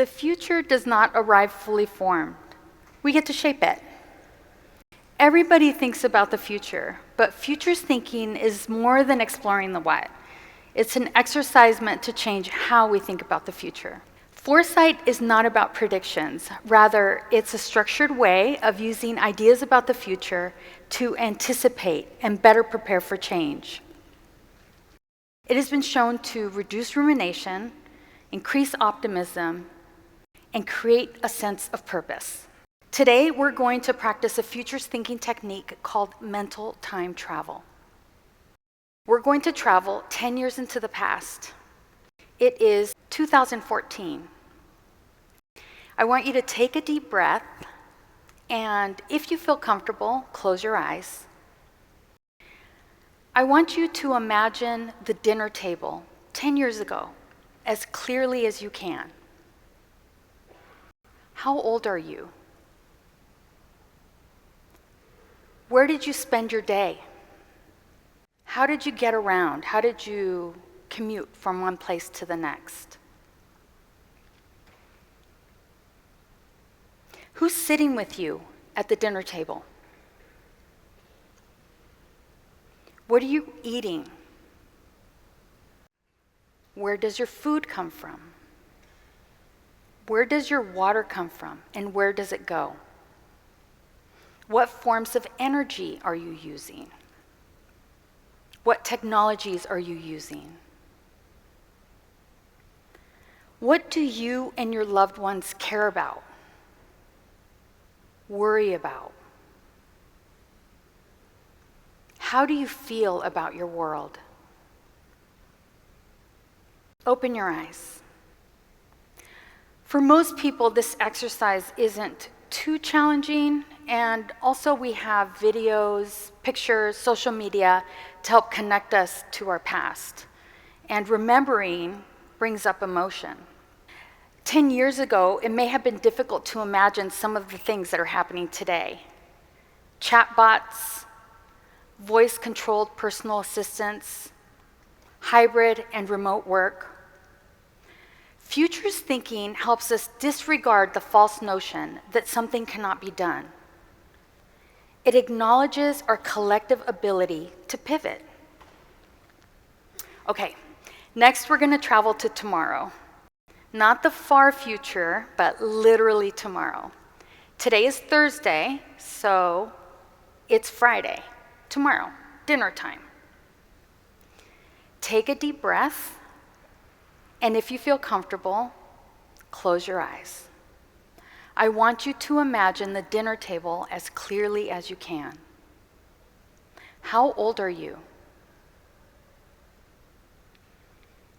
The future does not arrive fully formed. We get to shape it. Everybody thinks about the future, but futurist thinking is more than exploring the what. It's an exercise meant to change how we think about the future. Foresight is not about predictions. Rather, it's a structured way of using ideas about the future to anticipate and better prepare for change. It has been shown to reduce rumination, increase optimism, and create a sense of purpose. Today, we're going to practice a futurist thinking technique called mental time travel. We're going to travel 10 years into the past. It is 2014. I want you to take a deep breath, and if you feel comfortable, close your eyes. I want you to imagine the dinner table 10 years ago as clearly as you can. How old are you? Where did you spend your day? How did you get around? How did you commute from one place to the next? Who's sitting with you at the dinner table? What are you eating? Where does your food come from? Where does your water come from, and where does it go? What forms of energy are you using? What technologies are you using? What do you and your loved ones care about? Worry about? How do you feel about your world? Open your eyes. For most people, this exercise isn't too challenging, and also we have videos, pictures, social media to help connect us to our past. And remembering brings up emotion. 10 years ago, it may have been difficult to imagine some of the things that are happening today. Chatbots, voice-controlled personal assistants, hybrid and remote work. Futurist thinking helps us disregard the false notion that something cannot be done. It acknowledges our collective ability to pivot. Okay, next we're going to travel to tomorrow. Not the far future, but literally tomorrow. Today is Thursday, so it's Friday. Tomorrow, dinner time. Take a deep breath, and if you feel comfortable, close your eyes. I want you to imagine the dinner table as clearly as you can. How old are you?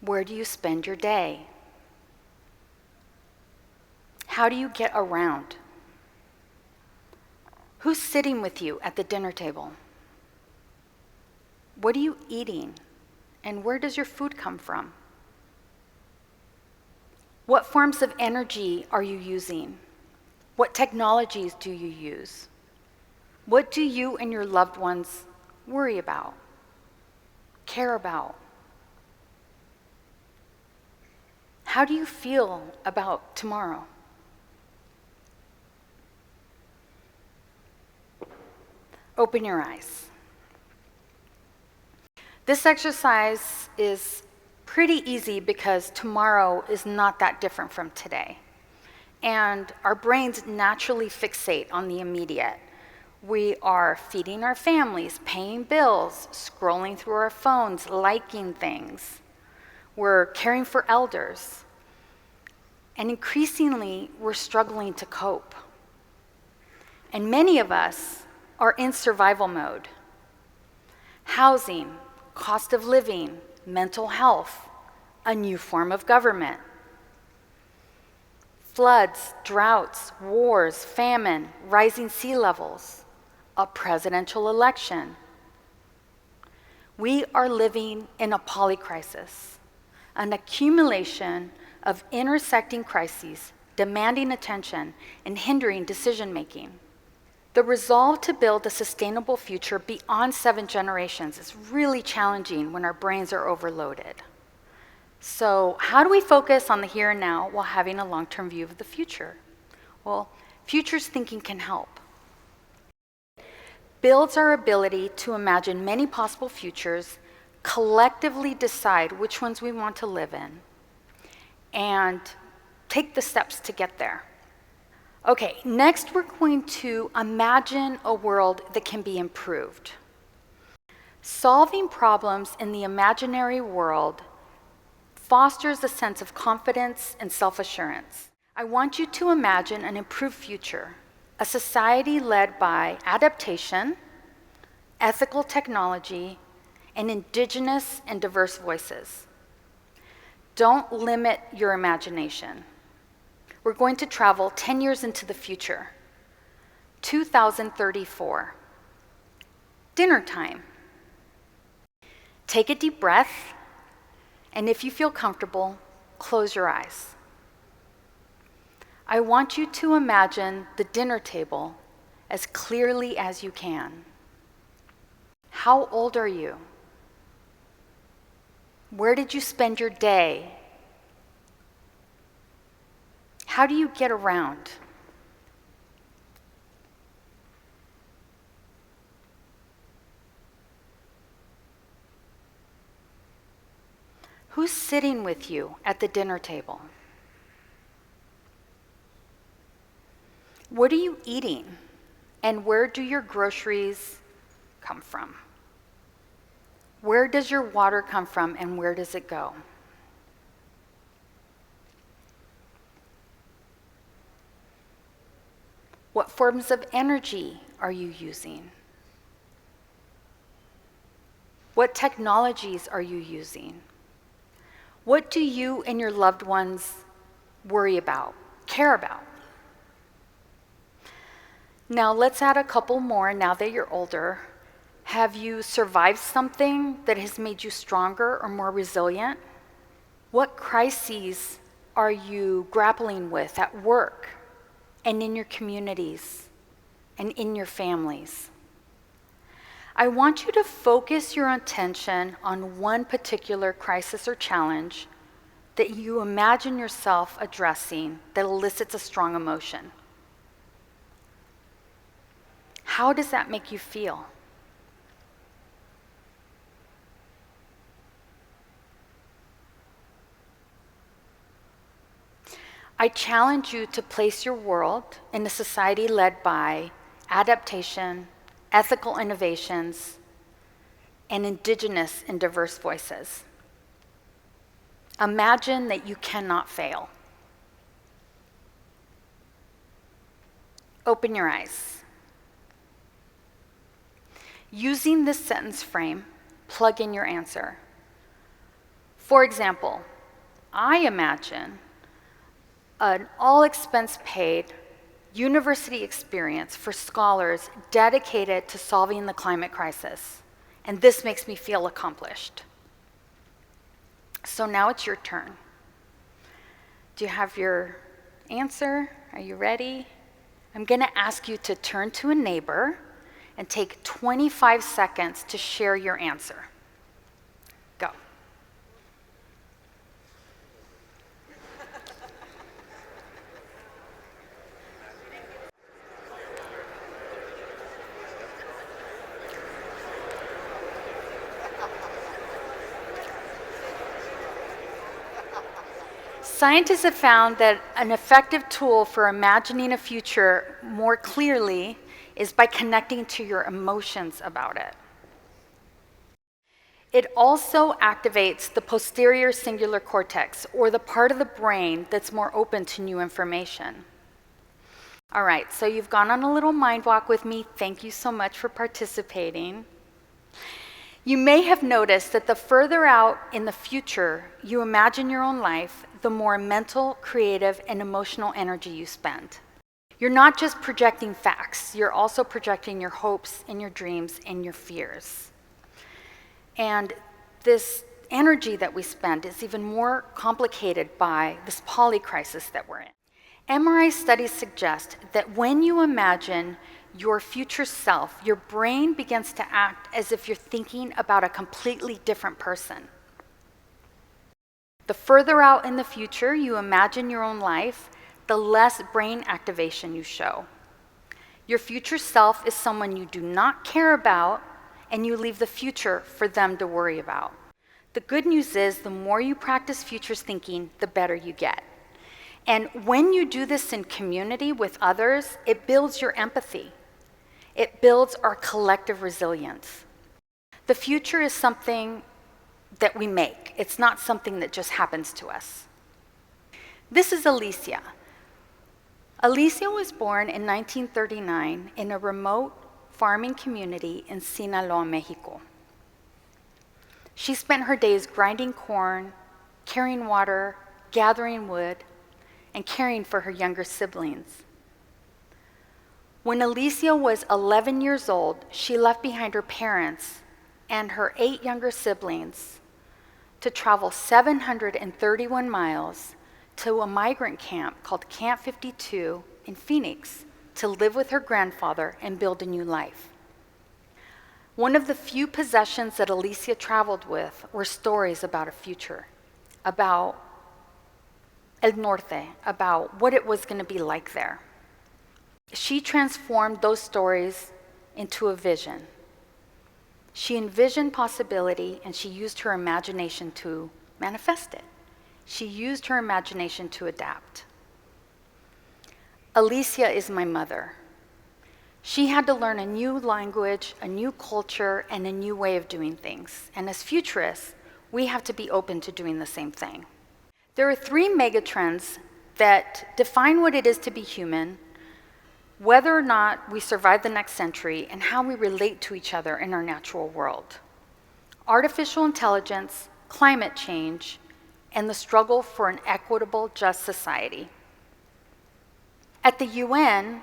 Where do you spend your day? How do you get around? Who's sitting with you at the dinner table? What are you eating? And where does your food come from? What forms of energy are you using? What technologies do you use? What do you and your loved ones worry about, care about? How do you feel about tomorrow? Open your eyes. This exercise is pretty easy because tomorrow is not that different from today. And our brains naturally fixate on the immediate. We are feeding our families, paying bills, scrolling through our phones, liking things. We're caring for elders. And increasingly, we're struggling to cope. And many of us are in survival mode. Housing, cost of living, mental health, a new form of government. Floods, droughts, wars, famine, rising sea levels, a presidential election. We are living in a polycrisis, an accumulation of intersecting crises demanding attention and hindering decision-making. The resolve to build a sustainable future beyond 7 generations is really challenging when our brains are overloaded. So how do we focus on the here and now while having a long-term view of the future? Well, futures thinking can help. Builds our ability to imagine many possible futures, collectively decide which ones we want to live in, and take the steps to get there. Okay, next we're going to imagine a world that can be improved. Solving problems in the imaginary world fosters a sense of confidence and self-assurance. I want you to imagine an improved future, a society led by adaptation, ethical technology, and indigenous and diverse voices. Don't limit your imagination. We're going to travel 10 years into the future, 2034. Dinner time. Take a deep breath, and if you feel comfortable, close your eyes. I want you to imagine the dinner table as clearly as you can. How old are you? Where did you spend your day? How do you get around? Who's sitting with you at the dinner table? What are you eating? And where do your groceries come from? Where does your water come from and where does it go? What forms of energy are you using? What technologies are you using? What do you and your loved ones worry about, care about? Now let's add a couple more now that you're older. Have you survived something that has made you stronger or more resilient? What crises are you grappling with at work and in your communities and in your families? I want you to focus your attention on one particular crisis or challenge that you imagine yourself addressing that elicits a strong emotion. How does that make you feel? I challenge you to place your world in a society led by adaptation, ethical innovations, and indigenous and diverse voices. Imagine that you cannot fail. Open your eyes. Using this sentence frame, plug in your answer. For example, I imagine an all-expense-paid university experience for scholars dedicated to solving the climate crisis, and this makes me feel accomplished. So now it's your turn. Do you have your answer? Are you ready? I'm going to ask you to turn to a neighbor and take 25 seconds to share your answer. Go. Scientists have found that an effective tool for imagining a future more clearly is by connecting to your emotions about it. It also activates the posterior cingulate cortex, or the part of the brain that's more open to new information. All right, so you've gone on a little mind walk with me. Thank you so much for participating. You may have noticed that the further out in the future you imagine your own life, the more mental, creative, and emotional energy you spend. You're not just projecting facts, you're also projecting your hopes and your dreams and your fears. And this energy that we spend is even more complicated by this polycrisis that we're in. MRI studies suggest that when you imagine your future self, your brain begins to act as if you're thinking about a completely different person. The The further out in the future you imagine your own life, the less brain activation you show. Your future self is someone you do not care about, and you leave the future for them to worry about. The good news is the more you practice futures thinking, the better you get. And when you do this in community with others, it builds your empathy. It builds our collective resilience. The future is something that we make. It's not something that just happens to us. This is Alicia. Alicia was born in 1939 in a remote farming community in Sinaloa, Mexico. She spent her days grinding corn, carrying water, gathering wood, and caring for her younger siblings. When Alicia was 11 years old, she left behind her parents and her 8 younger siblings to travel 731 miles to a migrant camp called Camp 52 in Phoenix to live with her grandfather and build a new life. One of the few possessions that Alicia traveled with were stories about a future, about El Norte, about what it was going to be like there. She transformed those stories into a vision. She envisioned possibility, and she used her imagination to manifest it. She used her imagination to adapt. Alicia is my mother. She had to learn a new language, a new culture, and a new way of doing things. And as futurists, we have to be open to doing the same thing. There are 3 megatrends that define what it is to be human, whether or not we survive the next century, and how we relate to each other in our natural world. Artificial intelligence, climate change, and the struggle for an equitable, just society. At the UN,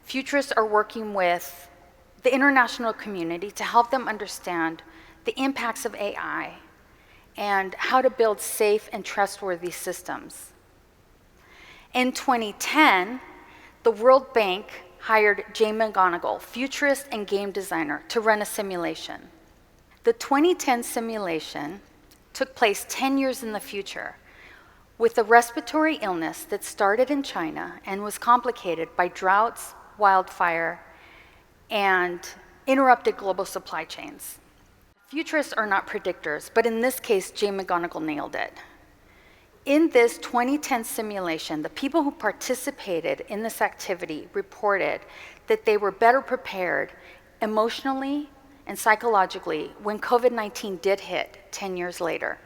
futurists are working with the international community to help them understand the impacts of AI and how to build safe and trustworthy systems. In 2010, the World Bank hired Jane McGonigal, futurist and game designer, to run a simulation. The 2010 simulation took place 10 years in the future with a respiratory illness that started in China and was complicated by droughts, wildfire, and interrupted global supply chains. Futurists are not predictors, but in this case, Jane McGonigal nailed it. In this 2010 simulation, the people who participated in this activity reported that they were better prepared emotionally and psychologically when COVID-19 did hit 10 years later.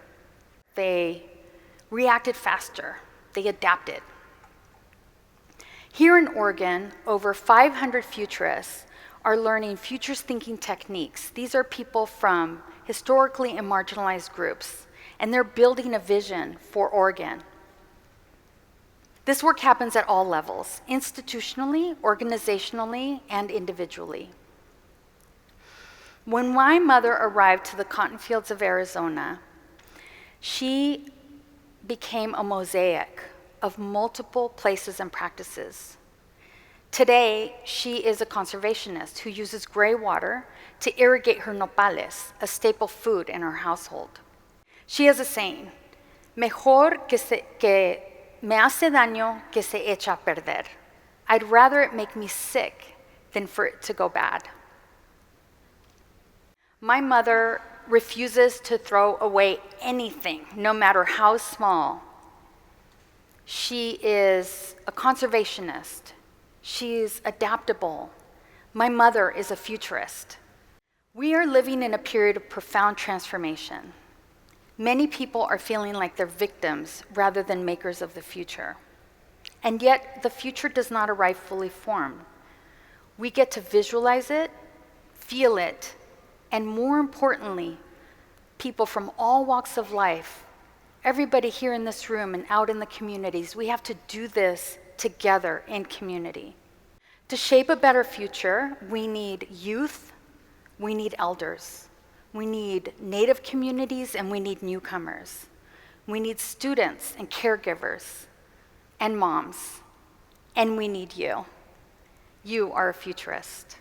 They reacted faster. They adapted. Here in Oregon, over 500 futurists are learning futures thinking techniques. These are people from historically and marginalized groups, and they're building a vision for Oregon. This work happens at all levels, institutionally, organizationally, and individually. When my mother arrived to the cotton fields of Arizona, she became a mosaic of multiple places and practices. Today, she is a conservationist who uses gray water to irrigate her nopales, a staple food in her household. She has a saying, mejor que me hace daño que se echa a perder. I'd rather it make me sick than for it to go bad. My mother refuses to throw away anything, no matter how small. She is a conservationist. She's adaptable. My mother is a futurist. We are living in a period of profound transformation. Many people are feeling like they're victims rather than makers of the future. And yet, the future does not arrive fully formed. We get to visualize it, feel it, and more importantly, people from all walks of life, everybody here in this room and out in the communities, we have to do this together in community. To shape a better future, we need youth, we need elders, we need Native communities, and we need newcomers. We need students and caregivers and moms, and we need you. You are a futurist.